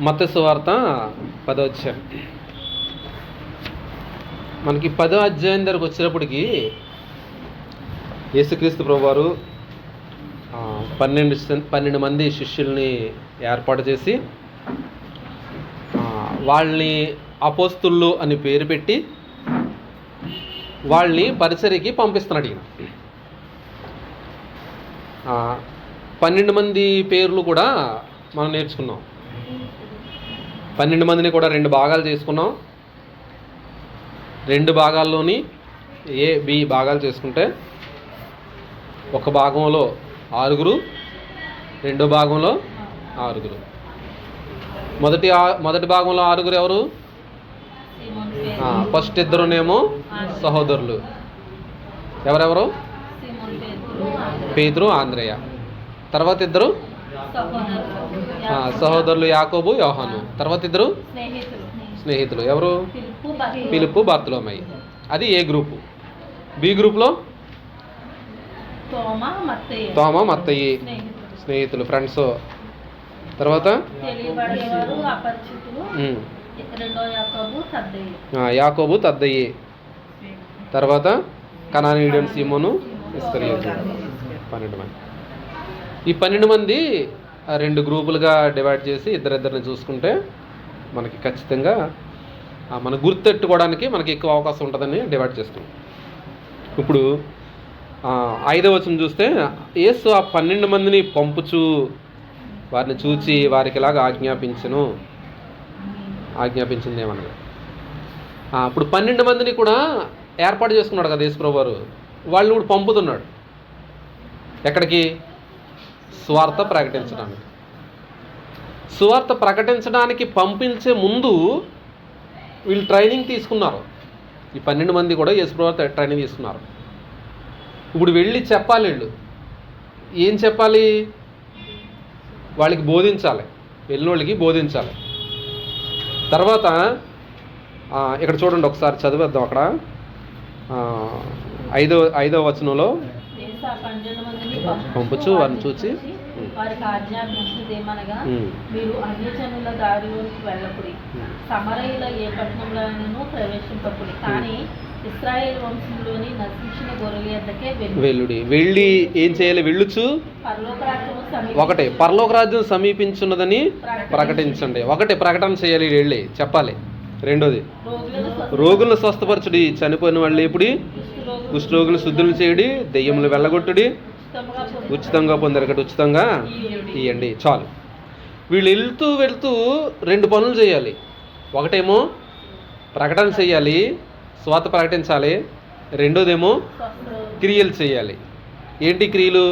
మత్తయి సువార్త 10వ అధ్యాయం. మనకి 10వ అధ్యాయం దగ్గరకు వచ్చేటప్పటికి యేసుక్రీస్తు ప్రభువారు 12 మంది శిష్యుల్ని ఏర్పాటు చేసి వాళ్ళని అపోస్తులు అని పేరు పెట్టి వాళ్ళని పరిచర్యకి పంపిస్తున్నాడు. ఈయన 12 మంది పేర్లు కూడా మనం నేర్చుకున్నాం. 12 మందిని కూడా 2 భాగాలు చేసుకున్నాం. 2 భాగాల్లోని A, B భాగాలు చేసుకుంటే ఒక భాగంలో 6, రెండో భాగంలో 6. మొదటి భాగంలో 6 ఎవరు? ఫస్ట్ 2 సహోదరులు. ఎవరెవరు? పేతురు, ఆంద్రేయ. తర్వాత 2 సహోదరులు యాకోబు, యోహాను. తర్వాత 2 స్నేహితులు. ఎవరు? ఫిలిప్పు, బర్తలోమయి. అది ఏ గ్రూపు. బి గ్రూప్లో తోమా, మత్తయి స్నేహితులు, ఫ్రెండ్స్. తర్వాత యాకోబు, తద్దయి. తర్వాత కనానీయుడైన సీమోను, ఇస్కరియోతు. 12 మంది. ఈ 12 మంది 2 గ్రూపులుగా డివైడ్ చేసి ఇద్దరిని చూసుకుంటే మనకి ఖచ్చితంగా మనం గుర్తెట్టుకోవడానికి మనకి ఎక్కువ అవకాశం ఉంటుందని డివైడ్ చేస్తాం. ఇప్పుడు 5వ వచనం చూస్తే యేసు ఆ 12 మందిని పంపుచు వారిని చూచి వారికి ఇలాగ ఆజ్ఞాపించింది ఏమన్నది. ఇప్పుడు 12 మందిని కూడా ఏర్పాటు చేసుకున్నాడు కదా యేసు ప్రభువారు. వాళ్ళు కూడా పంపుతున్నాడు. ఎక్కడికి? సువార్త ప్రకటించడానికి. సువార్త ప్రకటించడానికి పంపించే ముందు వీళ్ళు ట్రైనింగ్ తీసుకున్నారు. ఈ 12 మంది కూడా యేసు ప్రభువారు ట్రైనింగ్ తీసుకున్నారు. ఇప్పుడు వెళ్ళి చెప్పాలి. వీళ్ళు ఏం చెప్పాలి? వాళ్ళకి బోధించాలి. వెళ్ళినోళ్ళకి బోధించాలి. తర్వాత ఇక్కడ చూడండి, ఒకసారి చదివేద్దాం. అక్కడ 5వ వచనంలో పంపుచు వారిని చూచి వారికి ఆజ్ఞాపించినదేమనగా, మీరు అన్యజనుల దారిలోకి వెళ్ళకుడి, సమరయుల ఏ పట్టణంలోనూ ప్రవేశింపకుడి, కానీ ఇశ్రాయేలు వంశంలోని నశించిన గొర్రెల యొద్దకే వెళ్ళుడి. వెళ్ళి ఏం చేయాలి? వెళ్ళుచు ఒకటే పరలోక రాజ్యం సమీపించున్నదని ప్రకటించండి. ఒకటే ప్రకటన చేయాలి, వెళ్ళి చెప్పాలి. రెండోది రోగులను స్వస్థపరచుడి, చనిపోయిన వాళ్ళు లేపుడి, కుష్ఠరోగులు శుద్ధులు చేయడి, దెయ్యములు వెళ్ళగొట్టుడి, ఉచితంగా పొందరకటి ఉచితంగా ఇవ్వండి. చాలు. వీళ్ళు వెళ్తూ 2 పనులు చేయాలి. ఒకటేమో ప్రకటన చేయాలి, స్వార్థ ప్రకటించాలి. రెండోదేమో క్రియలు చేయాలి. ఏంటి క్రియలు?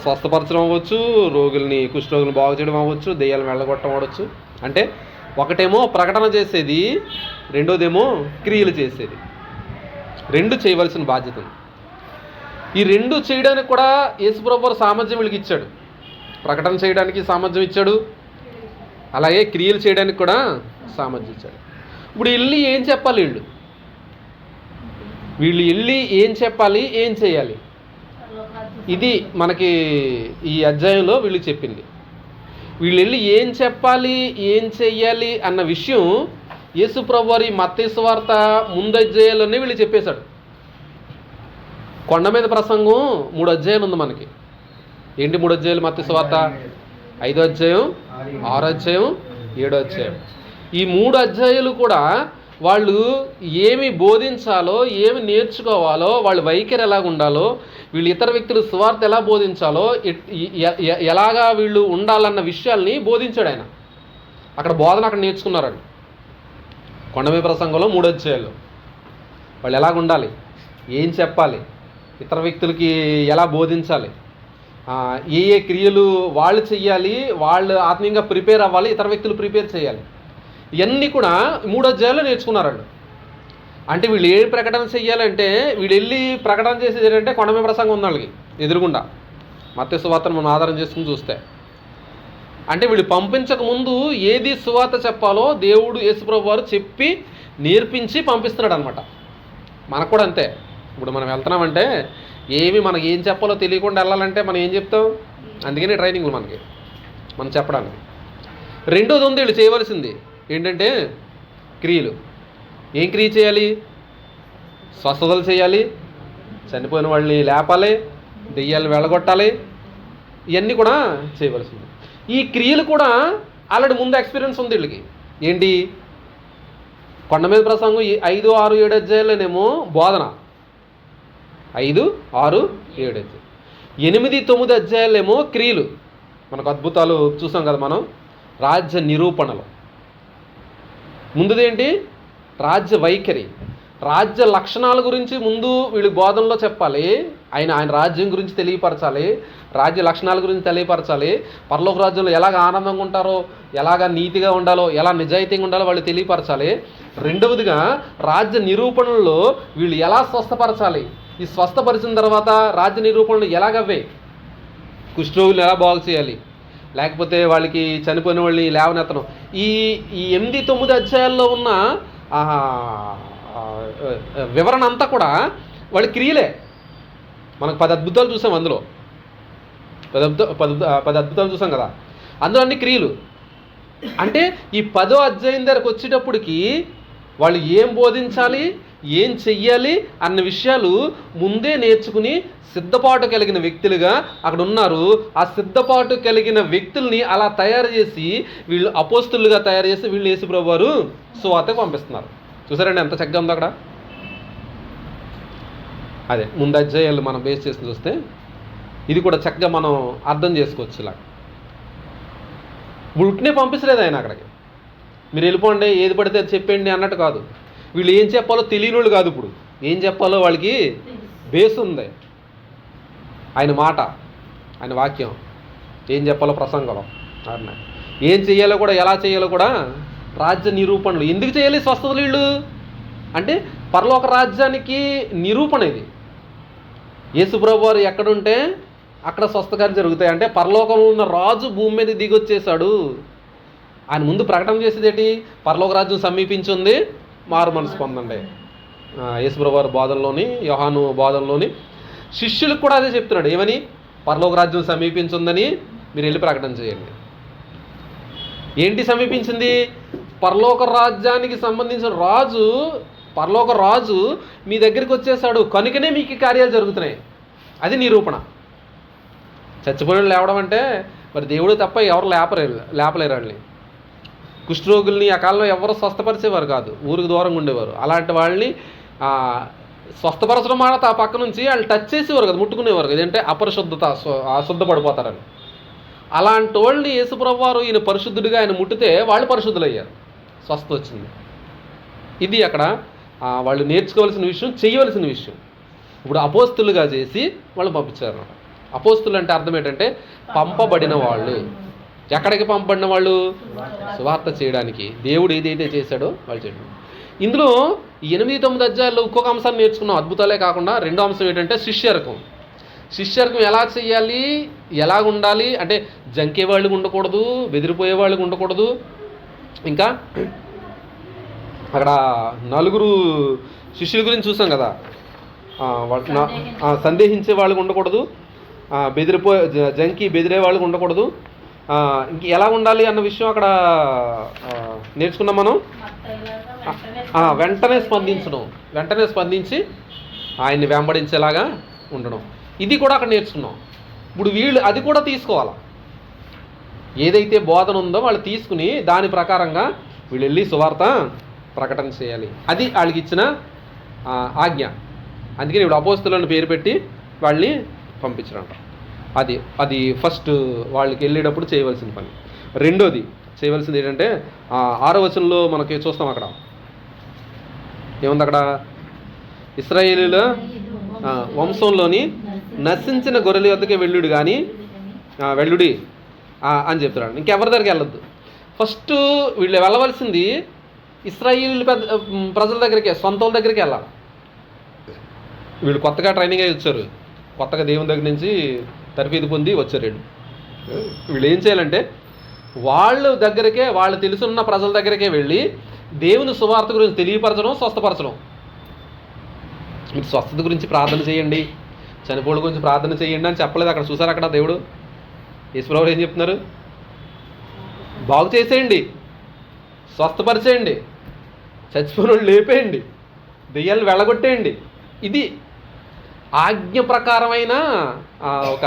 స్వస్థపరచడం అవ్వచ్చు, రోగుల్ని కుష్ఠరోగులను బాగు చేయడం అవ్వచ్చు, దెయ్యాలను వెళ్ళగొట్టడం అవ్వచ్చు. అంటే ఒకటేమో ప్రకటన చేసేది, రెండోదేమో క్రియలు చేసేది. 2 చేయవలసిన బాధ్యత. ఈ 2 చేయడానికి కూడా యేసుప్రభువారు సామర్థ్యం వీళ్ళకి ఇచ్చాడు. ప్రకటన చేయడానికి సామర్థ్యం ఇచ్చాడు, అలాగే క్రియలు చేయడానికి కూడా సామర్థ్యం ఇచ్చాడు. ఇప్పుడు వెళ్ళి ఏం చెప్పాలి? వీళ్ళు వెళ్ళి ఏం చెప్పాలి, ఏం చేయాలి? ఇది మనకి ఈ అధ్యాయంలో వీళ్ళు చెప్పింది. వీళ్ళు వెళ్ళి ఏం చెప్పాలి, ఏం చెయ్యాలి అన్న విషయం యేసుప్రభువారు ఈ మత్తయి సువార్త ముందు అధ్యాయాల్లోనే వీళ్ళు చెప్పేశాడు. కొండ మీద ప్రసంగం 3 అధ్యాయాలు ఉంది మనకి. ఏంటి 3 అధ్యాయాలు మత్తయి సువార్త? 5వ అధ్యాయం, 6వ అధ్యాయం, 7వ అధ్యాయం. ఈ 3 అధ్యాయాలు కూడా వాళ్ళు ఏమి బోధించాలో, ఏమి నేర్చుకోవాలో, వాళ్ళ వైఖరి ఎలాగ ఉండాలో, వీళ్ళు ఇతర వ్యక్తులు సువార్త ఎలా బోధించాలో, ఎలాగా వీళ్ళు ఉండాలన్న విషయాల్ని బోధించాడు ఆయన. అక్కడ బోధన అక్కడ నేర్చుకున్నారండి. కొండమీద ప్రసంగంలో 3 అధ్యాయాలు వాళ్ళు ఎలాగ ఉండాలి, ఏం చెప్పాలి, ఇతర వ్యక్తులకి ఎలా బోధించాలి, ఏ క్రియలు వాళ్ళు చెయ్యాలి, వాళ్ళు ఆత్మీయంగా ప్రిపేర్ అవ్వాలి, ఇతర వ్యక్తులు ప్రిపేర్ చేయాలి. ఇవన్నీ కూడా 3 అధ్యాయాల్లో నేర్చుకున్నారండి. అంటే వీళ్ళు ఏ ప్రకటన చెయ్యాలంటే వీళ్ళు వెళ్ళి ప్రకటన చేసేది ఏంటంటే కొండమీద ప్రసంగం ఉంది వాళ్ళకి ఎదురుగుండా. మత్తయి సువార్తను మనం ఆధారం చేసుకుని చూస్తే, అంటే వీళ్ళు పంపించక ముందు ఏది సువార్త చెప్పాలో దేవుడు యేసుప్రభువారు చెప్పి నేర్పించి పంపిస్తున్నాడు అనమాట. మనకు కూడా అంతే. ఇప్పుడు మనం వెళ్తున్నామంటే మనకి ఏం చెప్పాలో తెలియకుండా వెళ్ళాలంటే మనం ఏం చెప్తాం? అందుకనే ట్రైనింగ్లు మనం చెప్పడానికి. రెండోది ఉంది వీళ్ళు చేయవలసింది ఏంటంటే క్రియలు. ఏం క్రియ చేయాలి? స్వస్థతలు చేయాలి, చనిపోయిన వాళ్ళని లేపాలి, దెయ్యాలను వెళ్ళగొట్టాలి, ఇవన్నీ కూడా చేయవలసింది. ఈ క్రియలు కూడా ఆల్రెడీ ముందు ఎక్స్పీరియన్స్ ఉంది వీళ్ళకి. ఏంటి? కొండ మీద ప్రసంగం 5, 6, 7 అధ్యాయాలనేమో బోధన, 5, 6, 7 అధ్యాయాలు. 8, 9 అధ్యాయాలేమో క్రియలు. మనకు అద్భుతాలు చూసాం కదా మనం. రాజ్య నిరూపణలు. ముందుదేంటి? రాజ్య వైఖరి, రాజ్య లక్షణాల గురించి ముందు వీళ్ళు బోధనలో చెప్పాలి. ఆయన రాజ్యం గురించి తెలియపరచాలి, రాజ్య లక్షణాల గురించి తెలియపరచాలి. పరలోక రాజ్యంలో ఎలాగ ఆనందంగా ఉంటారో, ఎలాగ నీతిగా ఉండాలో, ఎలా నిజాయితీగా ఉండాలో వాళ్ళు తెలియపరచాలి. రెండవదిగా రాజ్య నిరూపణలో వీళ్ళు ఎలా స్వస్థపరచాలి, ఈ స్వస్థపరిచిన తర్వాత రాజ్య నిరూపణలు ఎలాగవ్వే, కుష్ఠరోగులు ఎలా బాగు చేయాలి, లేకపోతే వాళ్ళకి చనిపోయిన వాళ్ళని లేవనెత్తడం. ఈ 8, 9 అధ్యాయాల్లో ఉన్న వివరణ అంతా కూడా వాళ్ళ క్రియలే. మనకు 10 అద్భుతాలు చూసాం, అందులో 10 అద్భుతాలు చూసాం కదా, అందులో అన్ని క్రియలు. అంటే ఈ 10వ అధ్యాయం దగ్గరకు వచ్చేటప్పటికి వాళ్ళు ఏం బోధించాలి, ఏం చెయ్యాలి అన్న విషయాలు ముందే నేర్చుకుని సిద్ధపాటు కలిగిన వ్యక్తులుగా అక్కడ ఉన్నారు. ఆ సిద్ధపాటు కలిగిన వ్యక్తుల్ని అలా తయారు చేసి వీళ్ళు అపోస్తులుగా తయారు చేసి వీళ్ళు యేసుప్రభువు వారు సువార్తకు పంపిస్తున్నారు. చూసారండి ఎంత చక్కగా ఉందో అక్కడ. అదే ముందు అధ్యాయాలు మనం బేస్ చేసి చూస్తే ఇది కూడా చక్కగా మనం అర్థం చేసుకోవచ్చు. ఇలా ఉట్నే పంపించలేదు ఆయన అక్కడికి. మీరు వెళ్ళిపోండి, ఏది పడితే అది చెప్పండి అన్నట్టు కాదు. వీళ్ళు ఏం చెప్పాలో తెలియని వాళ్ళు కాదు. ఇప్పుడు ఏం చెప్పాలో వాళ్ళకి బేస్ ఉంది. ఆయన మాట, ఆయన వాక్యం, ఏం చెప్పాలో ప్రసంగం, ఏం చేయాలో కూడా, ఎలా చేయాలో కూడా రాజ్య నిరూపణలు. ఎందుకు చేయాలి స్వస్థతలు వీళ్ళు అంటే? పరలోక రాజ్యానికి నిరూపణ ఇది. యేసుప్రభువు వారు ఎక్కడుంటే అక్కడ స్వస్థకాలు జరుగుతాయి. అంటే పరలోకంలో ఉన్న రాజు భూమి మీద దిగొచ్చేశాడు. ఆయన ముందు ప్రకటన చేసేది ఏంటి? పరలోక రాజ్యం సమీపించింది, మారు మనసు పొందండి. యేసుప్రభువు వారి బోధనలోని, యోహాను బోధనలోని శిష్యులకు కూడా అదే చెప్తున్నాడు. ఏమని? పరలోక రాజ్యం సమీపించిందని మీరు వెళ్ళి ప్రకటన చేయండి. ఏంటి సమీపించింది? పరలోక రాజ్యానికి సంబంధించిన రాజు, పరలోక రాజు మీ దగ్గరికి వచ్చేసాడు కనుకనే మీకు ఈ కార్యాలు జరుగుతున్నాయి. అది నిరూపణ. చచ్చిపోయిన లేవడం అంటే మరి దేవుడు తప్ప ఎవరు లేపలేరు వాళ్ళని. కుష్ఠరోగుల్ని ఆ కాలంలో ఎవరు స్వస్థపరిచేవారు కాదు, ఊరికి దూరంగా ఉండేవారు. అలాంటి వాళ్ళని స్వస్థపరచడం మాట ఆ పక్క నుంచి వాళ్ళు టచ్ చేసేవారు కదా, ముట్టుకునేవారు కదా. ఏంటంటే అపరిశుద్ధత, అశుద్ధపడిపోతారని. అలాంటి వాళ్ళని యేసుప్రభువు వారు ఈయన పరిశుద్ధుడిగా ఆయన ముట్టితే వాళ్ళు పరిశుద్ధులయ్యారు, స్వస్థ వచ్చింది. ఇది అక్కడ వాళ్ళు నేర్చుకోవాల్సిన విషయం, చేయవలసిన విషయం. ఇప్పుడు అపోస్తులుగా చేసి వాళ్ళు పంపించారు. అపోస్తులు అంటే అర్థం ఏంటంటే పంపబడిన వాళ్ళు. ఎక్కడికి పంపబడిన వాళ్ళు? సువార్త చేయడానికి. దేవుడు ఏదైతే చేశాడో వాళ్ళు చేయడం. ఇందులో 8, 9 అధ్యాయాల్లో ఇంకొక అంశాన్ని నేర్చుకున్నాం. అద్భుతాలే కాకుండా రెండో అంశం ఏంటంటే శిష్యరకం. శిష్యరకం ఎలా చేయాలి, ఎలా ఉండాలి అంటే జంకే వాళ్ళు ఉండకూడదు, బెదిరిపోయే వాళ్ళు ఉండకూడదు. ఇంకా అక్కడ 4 శిష్యుల గురించి చూసాం కదా. సందేహించే వాళ్ళకు ఉండకూడదు, బెదిరే వాళ్ళకు ఉండకూడదు. ఇంక ఎలా ఉండాలి అన్న విషయం అక్కడ నేర్చుకున్నాం మనం. వెంటనే స్పందించి ఆయన్ని వెంబడించేలాగా ఉండడం, ఇది కూడా అక్కడ నేర్చుకున్నాం. ఇప్పుడు వీళ్ళు అది కూడా తీసుకోవాలి. ఏదైతే బోధన ఉందో వాళ్ళు తీసుకుని దాని ప్రకారంగా వీళ్ళు వెళ్ళి సువార్త ప్రకటన చేయాలి. అది వాళ్ళకి ఇచ్చిన ఆజ్ఞ. అందుకని ఇప్పుడు అపోస్తులను పేరు పెట్టి వాళ్ళని పంపించరంట. అది ఫస్ట్ వాళ్ళకి వెళ్ళేటప్పుడు చేయవలసిన పని. రెండోది చేయవలసింది ఏంటంటే 6వ వచనంలో మనకి చూస్తాం. అక్కడ ఏముంది? అక్కడ ఇశ్రాయేలీల వంశంలోని నశించిన గొర్రెల వద్దకే వెళ్ళుడి అని చెప్తున్నాడు. ఇంకెవరి దగ్గరికి వెళ్ళొద్దు. ఫస్ట్ వీళ్ళు వెళ్ళవలసింది ఇశ్రాయేలు ప్రజల దగ్గరికే, సొంతల దగ్గరికి వెళ్ళాలి. వీళ్ళు కొత్తగా ట్రైనింగ్ అయ్యి వచ్చారు, కొత్తగా దేవుని దగ్గర నుంచి తర్ఫీదు పొంది వచ్చారు. వీళ్ళు ఏం చేయాలంటే వాళ్ళ దగ్గరికే, వాళ్ళు తెలుసున్న ప్రజల దగ్గరికే వెళ్ళి దేవుని సువార్త గురించి తెలియపరచడం, స్వస్థపరచడం. మీరు స్వస్థత గురించి ప్రార్థన చేయండి, చనిపోవడం గురించి ప్రార్థన చేయండి అని చెప్పలేదు అక్కడ. చూసారు అక్కడ దేవుడు యేసుప్రభువు ఏం చెప్తున్నారు? బాగు చేసేయండి, స్వస్థపరిచేయండి, చచ్చిపోయిన వాళ్ళు లేపేయండి, దెయ్యాలు వెళ్ళగొట్టేయండి. ఇది ఆజ్ఞ ప్రకారమైన ఒక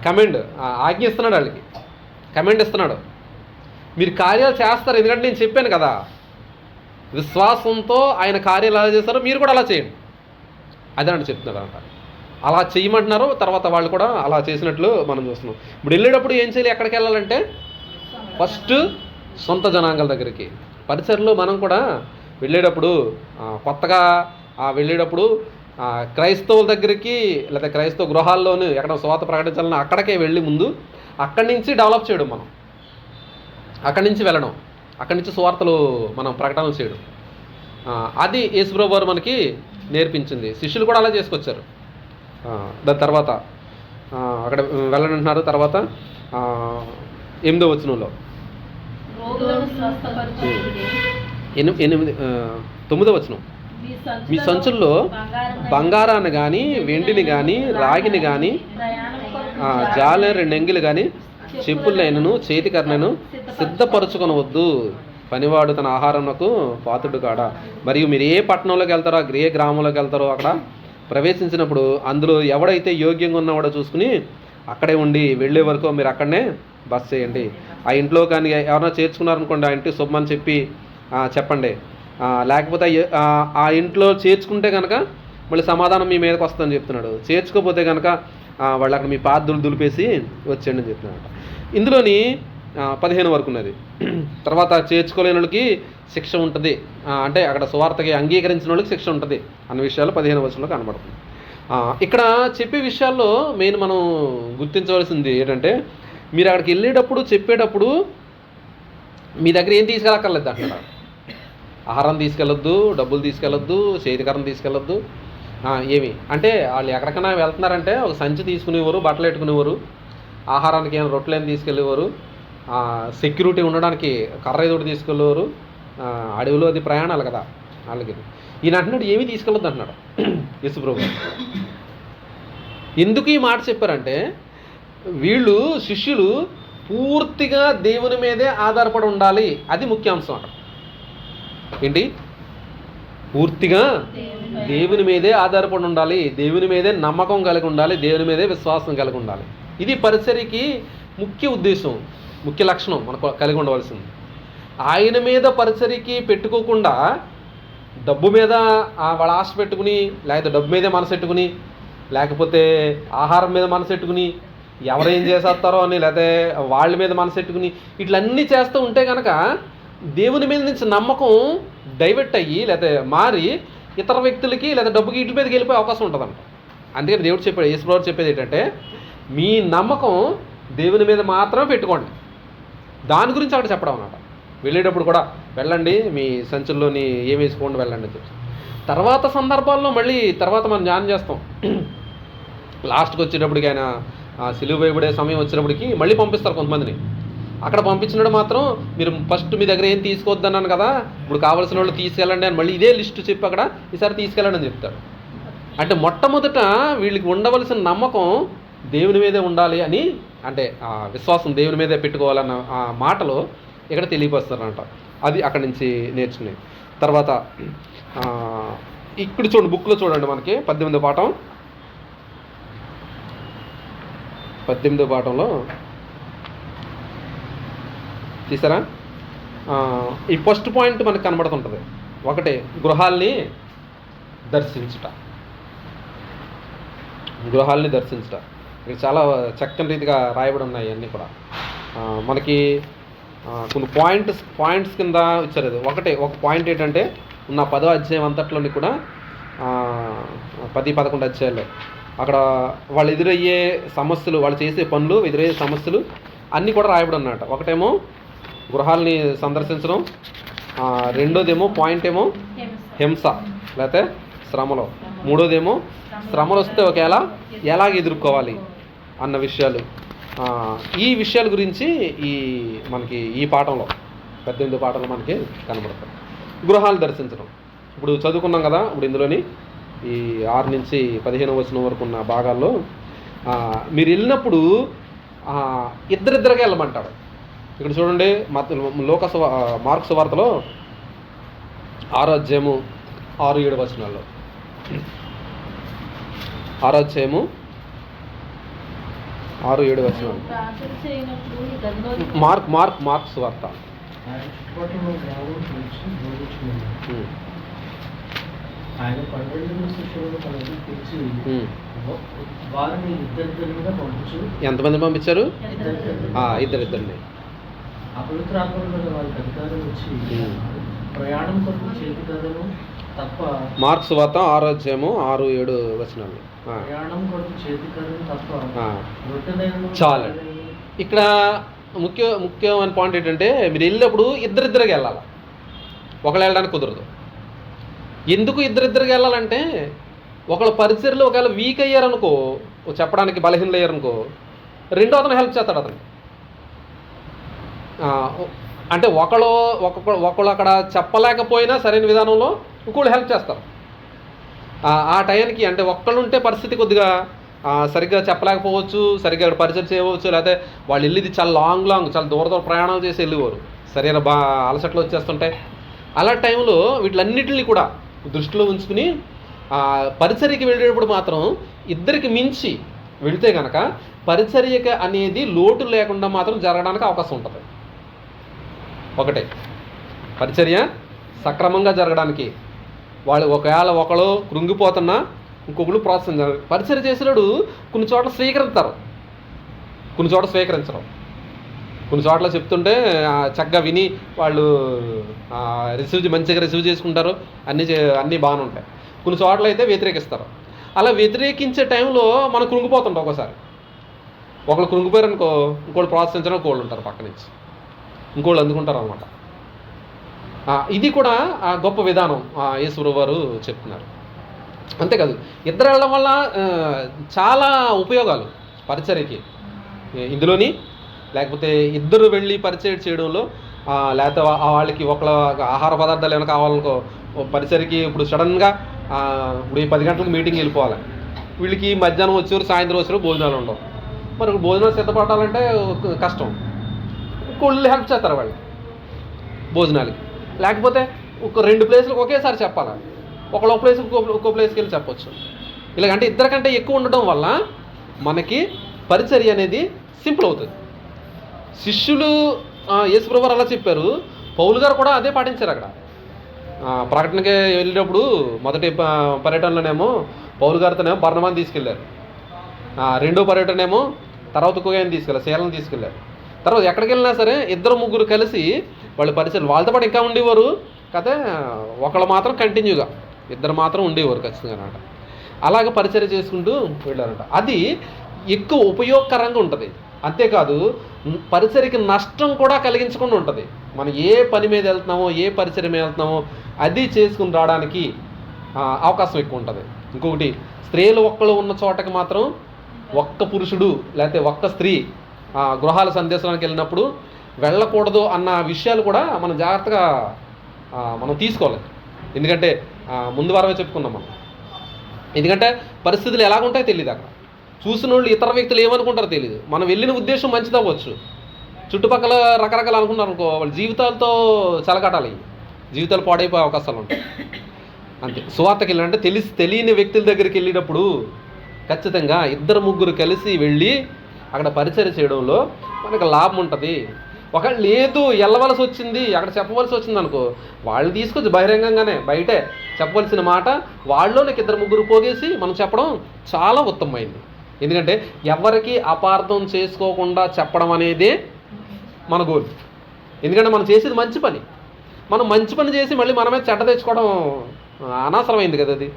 కమెండ్, ఆజ్ఞ ఇస్తున్నాడు వాళ్ళకి, కమెండ్ ఇస్తున్నాడు. మీరు కార్యాలు చేస్తారు, ఎందుకంటే నేను చెప్పాను కదా, విశ్వాసంతో ఆయన కార్యాలు ఎలా చేస్తారో మీరు కూడా అలా చేయండి. అదే అంటే చెప్తున్నాడు అంట. అలా చేయమంటున్నారు. తర్వాత వాళ్ళు కూడా అలా చేసినట్లు మనం చూస్తున్నాం. ఇప్పుడు వెళ్ళేటప్పుడు ఏం చేయాలి, ఎక్కడికి వెళ్ళాలంటే ఫస్ట్ సొంత జనాంగాల దగ్గరికి. పరిసరలో మనం కూడా వెళ్ళేటప్పుడు కొత్తగా వెళ్ళేటప్పుడు క్రైస్తవుల దగ్గరికి లేదా క్రైస్తవ గృహాల్లోనూ ఎక్కడ సువార్త ప్రకటించాలని అక్కడికే వెళ్ళి ముందు అక్కడి నుంచి డెవలప్ చేయడం, మనం అక్కడి నుంచి వెళ్ళడం, అక్కడి నుంచి సువార్తలు మనం ప్రకటనలు చేయడం. అది యేసుప్రభు వారు మనకి నేర్పించింది. శిష్యులు కూడా అలా చేసుకొచ్చారు. దాని తర్వాత అక్కడ వెళ్ళనంటున్నారు. తర్వాత 8వ వచనంలో 9వ వచనం, మీ సంచుల్లో బంగారాన్ని కానీ వెండిని కానీ రాగిని కానీ జాలె 2 ఎంగిలు కానీ చెప్పులైనను చేతికర్ణను సిద్ధపరచుకొనవద్దు, పనివాడు తన ఆహారంకు పాత్రుడు కాడా. మరియు మీరు ఏ పట్టణంలోకి వెళ్తారో, ఏ గ్రామంలోకి వెళ్తారో అక్కడ ప్రవేశించినప్పుడు అందులో ఎవడైతే యోగ్యంగా ఉన్నవాడో చూసుకుని అక్కడే ఉండి వెళ్ళే వరకు మీరు అక్కడనే బస చేయండి. ఆ ఇంట్లో కానీ ఎవరైనా చేర్చుకున్నారనుకోండి, ఆ ఇంటి శుభమని చెప్పి చెప్పండి. లేకపోతే ఆ ఇంట్లో చేర్చుకుంటే కనుక మళ్ళీ సమాధానం మీ మీదకి వస్తుందని చెప్తున్నాడు. చేర్చుకోకపోతే కనుక వాళ్ళు అక్కడ మీ పాత్రలు దులిపేసి వచ్చేయండి అని చెప్తున్నాడు. ఇందులోని 15 వరకు ఉన్నది. తర్వాత చేర్చుకోలేని వాళ్ళకి శిక్ష ఉంటుంది, అంటే అక్కడ సువార్తకి అంగీకరించిన వాళ్ళకి శిక్ష ఉంటుంది అన్న విషయాలు 15వ వచనంలో కనబడుతుంది. ఇక్కడ చెప్పే విషయాల్లో మెయిన్ మనం గుర్తించవలసింది ఏంటంటే, మీరు అక్కడికి వెళ్ళేటప్పుడు చెప్పేటప్పుడు మీ దగ్గర ఏం తీసుకెళ్ళక్కర్లేదు అంటున్నాడు. ఆహారం తీసుకెళ్ళొద్దు, డబ్బులు తీసుకెళ్ళొద్దు, చేతికరం తీసుకెళ్ళొద్దు. ఏమి అంటే వాళ్ళు ఎక్కడికైనా వెళ్తున్నారంటే ఒక సంచి తీసుకునేవారు, బట్టలు పెట్టుకునేవారు, ఆహారానికి ఏమైనా రొట్టెలు ఏమి తీసుకెళ్ళేవారు, సెక్యూరిటీ ఉండడానికి కర్ర ఏదోటి తీసుకెళ్ళేవారు. అడవిలో అది ప్రయాణాలు కదా వాళ్ళకి. ఈయన అంటున్నాడు ఏమీ తీసుకెళ్ళొద్దు అంటున్నాడు యేసుప్రభు. ఎందుకు ఈ మాట చెప్పారంటే, వీళ్ళు శిష్యులు పూర్తిగా దేవుని మీదే ఆధారపడి ఉండాలి, అది ముఖ్యాంశం అక్కడ. ఏంటి? పూర్తిగా దేవుని మీదే ఆధారపడి ఉండాలి, దేవుని మీదే నమ్మకం కలిగి ఉండాలి, దేవుని మీదే విశ్వాసం కలిగి ఉండాలి. ఇది పరిచర్యకి ముఖ్య ఉద్దేశం, ముఖ్య లక్షణం మనకు కలిగి ఉండవలసింది. ఆయన మీద పరిచర్యకి పెట్టుకోకుండా డబ్బు మీద వాళ్ళ ఆశ పెట్టుకుని, లేకపోతే డబ్బు మీదే మనసు పెట్టుకుని, లేకపోతే ఆహారం మీద మనసు పెట్టుకుని, ఎవరేం చేసేస్తారో అని, లేకపోతే వాళ్ళ మీద మనసు పెట్టుకుని ఇట్లన్నీ చేస్తూ ఉంటే కనుక దేవుని మీద నుంచి నమ్మకం డైవర్ట్ అయ్యి లేకపోతే మారి ఇతర వ్యక్తులకి లేదా డబ్బుకి ఇటు మీదకి వెళ్ళిపోయే అవకాశం ఉంటుందంట. అందుకని దేవుడు చెప్పాడు, యేసుప్రభు చెప్పేది ఏంటంటే, మీ నమ్మకం దేవుని మీద మాత్రమే పెట్టుకోండి. దాని గురించి అక్కడ చెప్పడం అన్నమాట. వెళ్ళేటప్పుడు కూడా వెళ్ళండి, మీ సంచుల్లోని ఏం వేసుకోండి వెళ్ళండి అని చెప్పి. తర్వాత సందర్భాల్లో మళ్ళీ తర్వాత మనం ధ్యానం చేస్తాం. లాస్ట్కి వచ్చేటప్పటికి ఆయన సిలువ వేయబడే సమయం వచ్చినప్పటికి మళ్ళీ పంపిస్తారు కొంతమందిని. అక్కడ పంపించినప్పుడు మాత్రం మీరు ఫస్ట్ మీ దగ్గర ఏం తీసుకోవద్దన్నాను కదా, ఇప్పుడు కావాల్సిన వాళ్ళు తీసుకెళ్ళండి అని మళ్ళీ ఇదే లిస్టు చెప్పి అక్కడ ఈసారి తీసుకెళ్ళండి అని చెప్తాడు. అంటే మొట్టమొదట వీళ్ళకి ఉండవలసిన నమ్మకం దేవుని మీదే ఉండాలి అని, అంటే విశ్వాసం దేవుని మీదే పెట్టుకోవాలన్న ఆ మాటలో ఇక్కడ తెలియపరుస్తారంట. అది అక్కడి నుంచి నేర్చుకునేది. తర్వాత ఇక్కడ చూడండి, బుక్లో చూడండి, మనకి 18వ పాఠం 18వ పాఠంలో తీసారా, ఈ ఫస్ట్ పాయింట్ మనకు కనబడుతుంటుంది. ఒకటి గృహాల్ని దర్శించుట. గృహాల్ని దర్శించుట ఇక్కడ చాలా చక్కని రీతిగా రాయబడి ఉన్నాయి అన్నీ కూడా. మనకి కొన్ని పాయింట్స్ కింద ఇచ్చారు. ఒక పాయింట్ ఏంటంటే, ఉన్న 10వ అధ్యాయం అంతట్లోని కూడా 10-11 అధ్యాయాల్లో అక్కడ వాళ్ళు ఎదురయ్యే సమస్యలు, వాళ్ళు చేసే పనులు, ఎదురయ్యే సమస్యలు అన్నీ కూడా రాయబడి ఉన్నమాట. ఒకటేమో గృహాలని సందర్శించడం, రెండోదేమో పాయింట్ ఏమో హింస లేకపోతే శ్రమలో, మూడోదేమో శ్రమలు వస్తే ఒకేలా ఎలాగ ఎదుర్కోవాలి అన్న విషయాలు. ఈ విషయాల గురించి మనకి ఈ పాఠంలో 18వ పాఠంలో మనకి కనబడతాయి. గృహాలు దర్శించడం ఇప్పుడు చదువుకున్నాం కదా. ఇప్పుడు ఇందులోని ఈ 6 నుంచి 15వ వచనం వరకు ఉన్న భాగాల్లో మీరు వెళ్ళినప్పుడు ఇద్దరిద్దరుగా వెళ్ళమంటాడు. ఇక్కడ చూడండి మార్కు సువార్తలో 6వ అధ్యాయము 6-7 వచనాల్లో 6వ అధ్యాయము 6-7 వచనాలు మార్క్ సువార్త. ఆయన 12 శిష్యులను తనకు పిలిచి వారిని ఇద్దరిద్దరిగా పంపించు. ఎంతమంది పంపించారు? ఇద్దరిద్దరిని. ఇద్దరిని. అపవిత్రాత్మలు గల వారికి అధికారం వచ్చి ప్రయాణం కొరకు చేతి కర్రను తప్ప. మార్క్ సువార్త 6వ అధ్యాయము 6-7 వచనాలు. ప్రయాణం కొరకు చేతి కర్రను తప్ప రొట్టెనైనను చాలు. ఇక్కడ ముఖ్యమైన పాయింట్ ఏంటంటే మీరు వెళ్ళినప్పుడు ఇద్దరిద్దరికి వెళ్ళాలి, ఒకళ్ళు వెళ్ళడానికి కుదరదు. ఎందుకు ఇద్దరిద్దరికి వెళ్ళాలంటే ఒకళ్ళ పరిచర్లు ఒకవేళ వీక్ అయ్యారనుకో, చెప్పడానికి బలహీనలు అయ్యారనుకో, రెండో అతను హెల్ప్ చేస్తాడు అతను. అంటే ఒకళ్ళు అక్కడ చెప్పలేకపోయినా సరైన విధానంలో ఇంకోళ్ళు హెల్ప్ చేస్తారు. ఆ టైంకి అంటే ఒక్కళ్ళు ఉంటే పరిస్థితి కొద్దిగా సరిగ్గా చెప్పలేకపోవచ్చు, సరిగ్గా అక్కడ పరిచయం చేయవచ్చు, లేకపోతే వాళ్ళు వెళ్ళేది చాలా లాంగ్ చాలా దూర ప్రయాణాలు చేసి వెళ్ళేవారు, సరైన అలసట్లు వచ్చేస్తుంటాయి. అలా టైంలో వీటిలన్నిటిని కూడా దృష్టిలో ఉంచుకుని పరిచర్యకి వెళ్ళేటప్పుడు మాత్రం ఇద్దరికి మించి వెళితే కనుక పరిచర్యక అనేది లోటు లేకుండా మాత్రం జరగడానికి అవకాశం ఉంటుంది. ఒకటే పరిచర్య సక్రమంగా జరగడానికి వాళ్ళు ఒకవేళ ఒకళ్ళు కృంగిపోతున్నా ఇంకొకళ్ళు ప్రోత్సహించారు. పరిచర్య చేసినాడు కొన్ని చోట్ల స్వీకరిస్తారు, కొన్ని చోట్ల స్వీకరించరు. కొన్ని చోట్ల చెప్తుంటే చక్కగా విని వాళ్ళు మంచిగా రిసీవ్ చేసుకుంటారు, అన్నీ బాగానే ఉంటాయి. కొన్ని చోట్ల అయితే వ్యతిరేకిస్తారు. అలా వ్యతిరేకించే టైంలో మనం కృంగిపోతుంటాం. ఒకసారి ఒకళ్ళు కృంగిపోయారు అనుకో, ఇంకోళ్ళు ప్రోత్సహించడం ఇంకోళ్ళు ఉంటారు పక్క నుంచి, ఇంకోళ్ళు అందుకుంటారు అనమాట. ఇది కూడా గొప్ప విధానం యేసుప్రభువు వారు చెప్తున్నారు. అంతేకాదు ఇద్దరు వెళ్ళడం వల్ల చాలా ఉపయోగాలు పరిచర్యకి. ఇందులోని లేకపోతే ఇద్దరు వెళ్ళి పరిచయం చేయడంలో, లేకపోతే వాళ్ళకి ఒకళ్ళ ఆహార పదార్థాలు ఏమైనా కావాలనుకో, పరిచర్యకి ఇప్పుడు సడన్గా ఇప్పుడు 10 గంటలకు మీటింగ్ వెళ్ళిపోవాలి, వీళ్ళకి మధ్యాహ్నం వచ్చారు సాయంత్రం వచ్చారు భోజనాలు ఉండవు, మరి భోజనాలు సిద్ధపడాలంటే కష్టం. ఇంకోళ్ళు హెల్ప్ చేస్తారు వాళ్ళు భోజనాలకి. లేకపోతే ఒక 2 ప్లేసులకు ఒకేసారి చెప్పాలి, ఒకళ్ళ ప్లేస్ ఒక్కో ప్లేస్కి వెళ్ళి చెప్పొచ్చు. ఇలాగంటే ఇద్దరికంటే ఎక్కువ ఉండడం వల్ల మనకి పరిచర్య అనేది సింపుల్ అవుతుంది. శిష్యులు యేసుప్రభువు అలా చెప్పారు, పౌలు గారు కూడా అదే పాటించారు. అక్కడ ప్రకటనకి వెళ్ళేటప్పుడు మొదటి పర్యటనలోనేమో పౌలు గారితోనేమో బర్నబాని తీసుకెళ్ళారు, రెండో పర్యటనేమో తర్వాత కుగాయని తీసుకెళ్ళారు, శీలను తీసుకెళ్ళారు. తర్వాత ఎక్కడికి వెళ్ళినా సరే 2-3 కలిసి వాళ్ళు పరిచయం వాళ్ళతో పాటు ఇంకా ఉండేవారు కదా, ఒకళ్ళు మాత్రం కంటిన్యూగా, 2 మాత్రం ఉండేవారు ఖచ్చితంగా అనమాట. అలాగ పరిచయం చేసుకుంటూ వెళ్ళారంట. అది ఎక్కువ ఉపయోగకరంగా ఉంటుంది. అంతేకాదు పరిచర్యకి నష్టం కూడా కలిగించకుండా ఉంటుంది. మనం ఏ పని మీద వెళ్తున్నామో, ఏ పరిచర్య మీద వెళ్తున్నామో అది చేసుకుని రావడానికి అవకాశం ఎక్కువ ఉంటుంది. ఇంకొకటి, స్త్రీలు ఒక్కళ్ళు ఉన్న చోటకి మాత్రం ఒక్క పురుషుడు లేకపోతే ఒక్క స్త్రీ గృహాల సందేశానికి వెళ్ళినప్పుడు వెళ్ళకూడదు అన్న విషయాలు కూడా మనం జాగ్రత్తగా మనం తీసుకోవాలి. ఎందుకంటే ముందు వారమే చెప్పుకున్నాం మనం. ఎందుకంటే పరిస్థితులు ఎలాగుంటాయో తెలియదు. అక్కడ చూసిన వాళ్ళు ఇతర వ్యక్తులు ఏమనుకుంటారో తెలియదు. మనం వెళ్ళిన ఉద్దేశం మంచిది అవ్వచ్చు, చుట్టుపక్కల రకరకాలు అనుకున్నారు అనుకో, వాళ్ళ జీవితాలతో చెలగాటాలి, జీవితాలు పాడైపోయే అవకాశాలు ఉంటాయి. అంతే. సువార్తకి వెళ్ళాలంటే తెలియని వ్యక్తుల దగ్గరికి వెళ్ళినప్పుడు ఖచ్చితంగా 2-3 కలిసి వెళ్ళి అక్కడ పరిచయం చేయడంలో మనకు లాభం ఉంటుంది. ఒకవేళ లేదు వెళ్ళవలసి వచ్చింది, అక్కడ చెప్పవలసి వచ్చింది అనుకో, వాళ్ళు తీసుకొచ్చి బహిరంగంగానే బయటే చెప్పవలసిన మాట వాళ్ళలోనికి 2-3 పోగేసి మనం చెప్పడం చాలా ఉత్తమమైంది. ఎందుకంటే ఎవరికి అపార్థం చేసుకోకుండా చెప్పడం అనేదే మన గోల్. ఎందుకంటే మనం చేసేది మంచి పని, మనం మంచి పని చేసి మళ్ళీ మనమే చెడ్డ తెచ్చుకోవడం అనవసరమైంది కదా. అది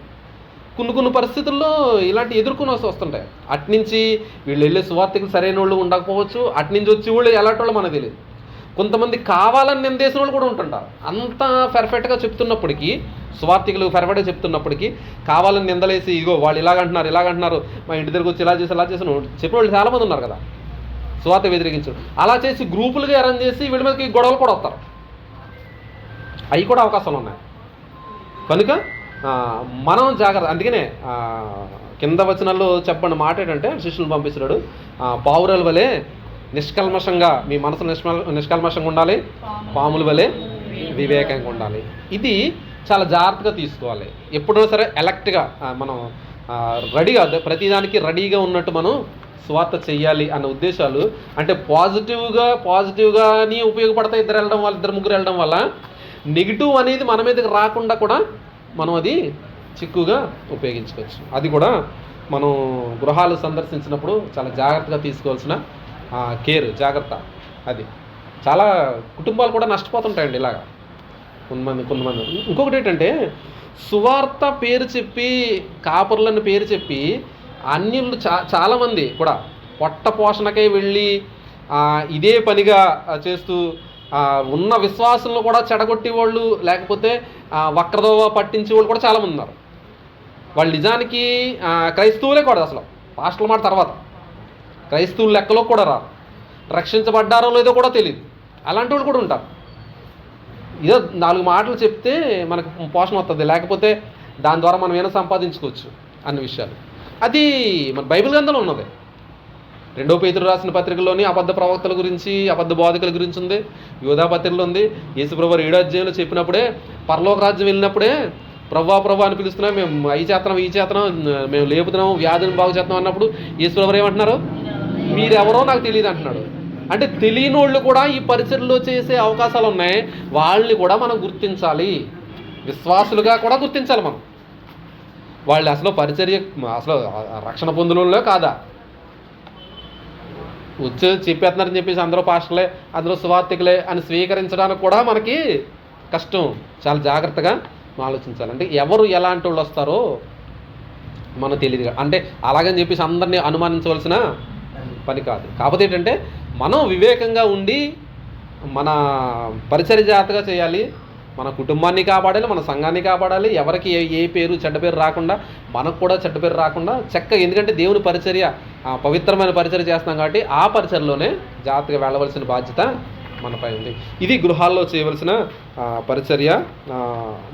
కొన్ని పరిస్థితుల్లో ఇలాంటి ఎదుర్కొని వస్తుంటాయి. అట్నుంచి వీళ్ళు వెళ్ళే సువార్తికులు సరైన వాళ్ళు ఉండకపోవచ్చు, అట్నుంచి వచ్చి వాళ్ళు ఎలాంటి వాళ్ళు మనకు తెలియదు. కొంతమంది కావాలని నిందేసిన వాళ్ళు కూడా ఉంటుంటారు. అంత పర్ఫెక్ట్గా చెప్తున్నప్పటికీ, సువార్తికులు పర్ఫెక్ట్గా చెప్తున్నప్పటికీ కావాలని నిందలేసి ఇగో వాళ్ళు ఇలాగంటున్నారు మా ఇంటి దగ్గరకు వచ్చి ఇలా చేసాను చెప్పిన వాళ్ళు చాలామంది ఉన్నారు కదా, సువార్త వ్యతిరేకించారు. అలా చేసి గ్రూపులుగా అరేంజ్ చేసి వీళ్ళ మీదకి గొడవలు కూడా వస్తారు. అవి కూడా అవకాశాలు ఉన్నాయి. కనుక మనం జాగ్రత్త. అందుకనే కింద వచనాల్లో చెప్పండి మాట ఏంటంటే, శిష్యులను పంపిస్తున్నాడు, పావురాల వలె నిష్కల్మషంగా మీ మనసు నిష్కల్మషంగా ఉండాలి, పాముల వలె వివేకంగా ఉండాలి. ఇది చాలా జాగ్రత్తగా తీసుకోవాలి. ఎప్పుడైనా సరే ఎలక్ట్గా మనం రెడీగా, ప్రతిదానికి రెడీగా ఉన్నట్టు మనం స్వార్థ చెయ్యాలి అన్న ఉద్దేశాలు. అంటే పాజిటివ్గాని ఉపయోగపడతాయి ఇద్దరు ముగ్గురు వెళ్ళడం వల్ల. నెగిటివ్ అనేది మన మీదకి రాకుండా కూడా మనం అది చిక్కుగా ఉపయోగించుకోవచ్చు. అది కూడా మనం గృహాలు సందర్శించినప్పుడు చాలా జాగ్రత్తగా తీసుకోవాల్సిన జాగ్రత్త. అది చాలా కుటుంబాలు కూడా నష్టపోతుంటాయండి ఇలాగా కొంతమంది. ఇంకొకటి ఏంటంటే సువార్త పేరు చెప్పి, కాపర్లను పేరు చెప్పి అన్యులు చాలామంది కూడా పొట్ట పోషణకై వెళ్ళి ఇదే పనిగా చేస్తూ ఉన్న విశ్వాసంలో కూడా చెడగొట్టే వాళ్ళు, లేకపోతే వక్రదోవ పట్టించే వాళ్ళు కూడా చాలామంది ఉన్నారు. వాళ్ళు నిజానికి క్రైస్తవులే కూడా, అసలు పాస్టర్ల మాట తర్వాత క్రైస్తవుల లెక్కలో కూడా రారు, రక్షించబడ్డారో లేదో కూడా తెలియదు. అలాంటి వాళ్ళు కూడా ఉంటారు. ఏదో 4 మాటలు చెప్తే మనకు పోషణ వస్తుంది, లేకపోతే దాని ద్వారా మనం ఏమైనా సంపాదించుకోవచ్చు అన్న విషయాలు. అది మన బైబిల్ గ్రంథంలో ఉన్నది. 2 పేతురు రాసిన పత్రికలోని అబద్ధ ప్రవక్తల గురించి, అబద్ధ బోధకుల గురించి ఉంది. యోధా పత్రికలో ఉంది. యేసుప్రభు 7వ అధ్యాయంలో చెప్పినప్పుడే, పరలోక రాజ్యం వెళ్ళినప్పుడే ప్రభు అని పిలుస్తున్నాం, మేము ఈ చేతనం మేము లేపుతున్నాము, వ్యాధిని బాగు చేస్తున్నాం అన్నప్పుడు యేసుప్రభు ఏమంటున్నారు? మీరెవరో నాకు తెలియదు అంటున్నాడు. అంటే తెలియని వాళ్ళు కూడా ఈ పరిచర్లో చేసే అవకాశాలు ఉన్నాయి. వాళ్ళని కూడా మనం గుర్తించాలి, విశ్వాసులుగా కూడా గుర్తించాలి మనం. వాళ్ళు అసలు పరిచర్య, అసలు రక్షణ పొందులలో కాదా, వచ్చి చెప్పేస్తున్నారని చెప్పేసి అందరూ పాస్టర్లే, అందరూ సువార్థికులే అని స్వీకరించడానికి కూడా మనకి కష్టం. చాలా జాగ్రత్తగా ఆలోచించాలి. అంటే ఎవరు ఎలాంటి వాళ్ళు వస్తారో మనకు తెలియదు. అంటే అలాగని చెప్పేసి అందరినీ అనుమానించవలసిన పని కాదు. కాకపోతే ఏంటంటే మనం వివేకంగా ఉండి మన పరిచర్య జాగ్రత్తగా చేయాలి, మన కుటుంబాన్ని కాపాడాలి, మన సంఘాన్ని కాపాడాలి. ఎవరికి ఏ పేరు చెడ్డ పేరు రాకుండా, మనకు కూడా చెడ్డ పేరు రాకుండా చక్కగా, ఎందుకంటే దేవుని పరిచర్య పవిత్రమైన పరిచర్య చేస్తున్నాం కాబట్టి ఆ పరిచర్యలోనే జాగ్రత్తగా వెళ్ళవలసిన బాధ్యత మనపై ఉంది. ఇది గృహాల్లో చేయవలసిన పరిచర్య.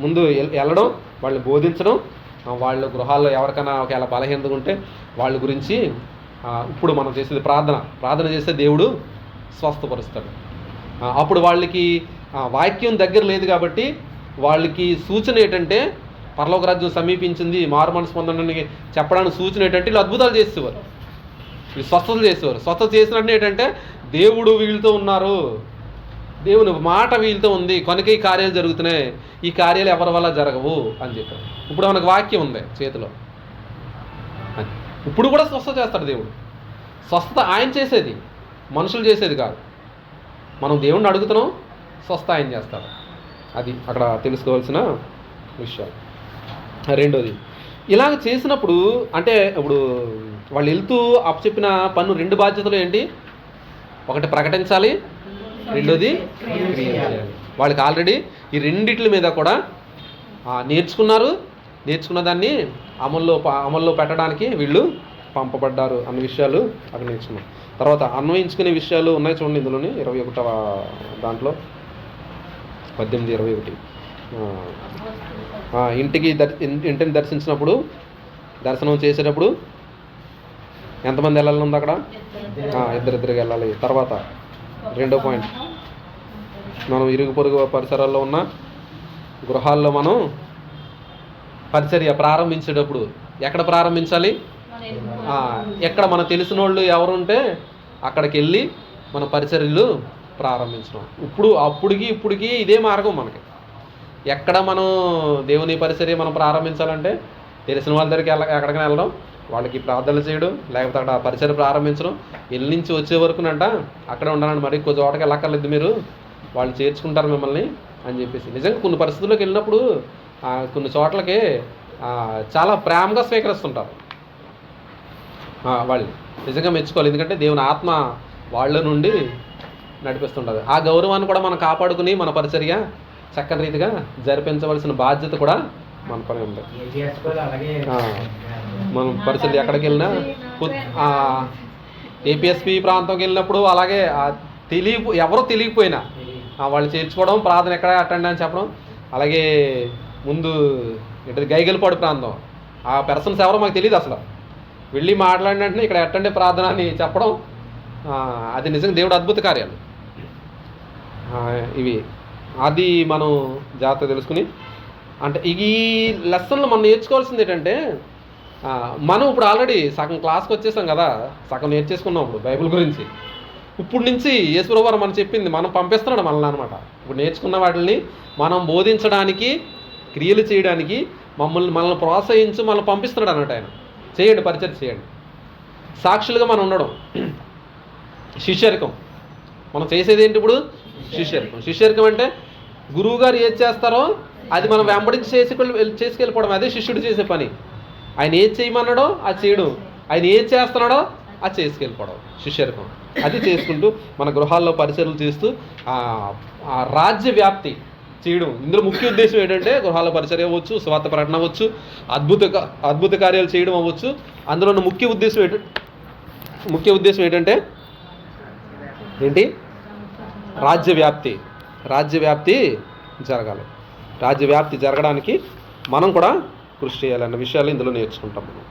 ముందు వెళ్ళడం, వాళ్ళని బోధించడం, వాళ్ళు గృహాల్లో ఎవరికైనా ఒకవేళ బలహీనతగా ఉంటే వాళ్ళ గురించి ఇప్పుడు మనం చేసేది ప్రార్థన చేస్తే దేవుడు స్వస్థపరుస్తాడు. అప్పుడు వాళ్ళకి వాక్యం దగ్గర లేదు కాబట్టి వాళ్ళకి సూచన ఏంటంటే పరలోక రాజ్యం సమీపించింది, మారు మనసు పొందడానికి చెప్పడానికి సూచన ఏంటంటే వీళ్ళు అద్భుతాలు చేసేవారు, వీళ్ళు స్వస్థతలు చేసేవారు. స్వస్థత చేసినట్టు ఏంటంటే దేవుడు వీళ్ళతో ఉన్నారు, దేవుని మాట వీళ్ళతో ఉంది కనుక ఈ కార్యాలు జరుగుతున్నాయి, ఈ కార్యాలు ఎవరి వల్ల జరగవు అని చెప్పారు. ఇప్పుడు మనకు వాక్యం ఉంది చేతిలో, ఇప్పుడు కూడా స్వస్థత చేస్తాడు దేవుడు. స్వస్థత ఆయన చేసేది, మనుషులు చేసేది కాదు. మనం దేవుణ్ణి అడుగుతున్నాం, స్వస్థ ఆయన చేస్తాడు. అది అక్కడ తెలుసుకోవాల్సిన విషయాలు. రెండోది, ఇలాగ చేసినప్పుడు అంటే ఇప్పుడు వాళ్ళు వెళ్తూ అప్పచెప్పిన పన్ను 2 బాధ్యతలు ఏంటి? ఒకటి ప్రకటించాలి, రెండోది క్రియ చేయాలి. వాళ్ళకి ఆల్రెడీ ఈ రెండిట్ల మీద కూడా నేర్చుకున్న దాన్ని అమల్లో పెట్టడానికి వీళ్ళు పంపబడ్డారు అన్న విషయాలు అక్కడ నేర్చుకున్నాం. తర్వాత అన్వయించుకునే విషయాలు ఉన్నాయి చూడండి ఇందులోని 21వ దాంట్లో 18:21. ఇంటిని దర్శించినప్పుడు, దర్శనం చేసేటప్పుడు ఎంతమంది వెళ్ళాలని ఉంది అక్కడ? ఇద్దరిద్దరికి వెళ్ళాలి. తర్వాత 2వ పాయింట్, మనం ఇరుగు పొరుగు పరిసరాల్లో ఉన్న గృహాల్లో మనం పరిచర్య ప్రారంభించేటప్పుడు ఎక్కడ ప్రారంభించాలి? ఎక్కడ మన తెలిసిన వాళ్ళు ఎవరుంటే అక్కడికి వెళ్ళి మన పరిచర్యలు ప్రారంభించడం. ఇప్పటికి ఇదే మార్గం మనకి. ఎక్కడ మనం దేవుని పరిచర్య మనం ప్రారంభించాలంటే తెలిసిన వాళ్ళ దగ్గరికి ఎక్కడికైనా వెళ్ళడం, వాళ్ళకి ప్రార్థనలు చేయడం, లేకపోతే అక్కడ పరిచర్య ప్రారంభించడం. వెళ్ళి నుంచి వచ్చే వరకునంట అక్కడే ఉండాలండి, మరి ఇంకో చోటకి వెళ్ళక్కర్లేదు, మీరు వాళ్ళు చేర్చుకుంటారు మిమ్మల్ని అని చెప్పేసి. నిజంగా కొన్ని పరిస్థితుల్లోకి వెళ్ళినప్పుడు కొన్ని చోట్లకి చాలా ప్రేమగా స్వీకరిస్తుంటారు. వాళ్ళు నిజంగా మెచ్చుకోవాలి, ఎందుకంటే దేవుని ఆత్మ వాళ్ళ నుండి నడిపిస్తుంటుంది. ఆ గౌరవాన్ని కూడా మనం కాపాడుకుని మన పరిచర్య చక్కని రీతిగా జరిపించవలసిన బాధ్యత కూడా మన పని ఉంది. మనం పరిచర్య ఎక్కడికి వెళ్ళినా ఏపీఎస్పీ ప్రాంతంకి వెళ్ళినప్పుడు అలాగే ఎవరో తెలియకపోయినా వాళ్ళు చేర్చుకోవడం, ప్రార్థన ఎక్కడ అటెండ్ అని చెప్పడం. అలాగే ముందు గైగలపాడు ప్రాంతం, ఆ పర్సన్స్ ఎవరో మాకు తెలియదు, అసలు వెళ్ళి మాట్లాడినట్టు ఇక్కడ అటెండ్ ప్రార్థన అని చెప్పడం. అది నిజంగా దేవుడు అద్భుత కార్యాలు ఇవి. అది మనం జాగ్రత్త తెలుసుకుని, అంటే ఈ లెసన్లో మనం నేర్చుకోవాల్సింది ఏంటంటే, మనం ఇప్పుడు ఆల్రెడీ సగం క్లాస్కి వచ్చేసాం కదా, సగం నేర్చేసుకున్నాం ఇప్పుడు బైబిల్ గురించి. ఇప్పుడు నుంచి యేసుప్రభువు వారు మనం చెప్పింది మనం పంపిస్తున్నాడు మనల్ని అనమాట. ఇప్పుడు నేర్చుకున్న వాటిని మనం బోధించడానికి, క్రియలు చేయడానికి మనల్ని ప్రోత్సహించి మనల్ని పంపిస్తున్నాడు అన్నట్టు. ఆయన చేయండి, పరిచయం చేయండి, సాక్షులుగా మనం ఉండడం. శిష్యరికం మనం చేసేది ఏంటి ఇప్పుడు? శిష్యరికం. శిష్యరికం అంటే గురువు గారు ఏది చేస్తారో అది మనం వెంబడించి చేసుకెళ్ళిపోవడం. అదే శిష్యుడు చేసే పని. ఆయన ఏది చేయమన్నాడో అది చేయడం, ఆయన ఏది చేస్తున్నాడో అది చేసుకెళ్ళిపోవడం శిష్యరికం. అది చేసుకుంటూ మన గృహాల్లో పరిచర్యలు చేస్తూ ఆ రాజ్య వ్యాప్తి చేయడం. ఇందులో ముఖ్య ఉద్దేశం ఏంటంటే గృహాల పరిచర్య అవ్వచ్చు, స్వార్థ ప్రకటన అవ్వచ్చు, అద్భుత కార్యాలు చేయడం అవ్వచ్చు. అందులో ఉన్న ముఖ్య ఉద్దేశం ఏంటంటే ఏంటి? రాజ్యవ్యాప్తి జరగాలి. రాజ్యవ్యాప్తి జరగడానికి మనం కూడా కృషి చేయాలన్న విషయాలు ఇందులో నేర్చుకుంటాం మనం.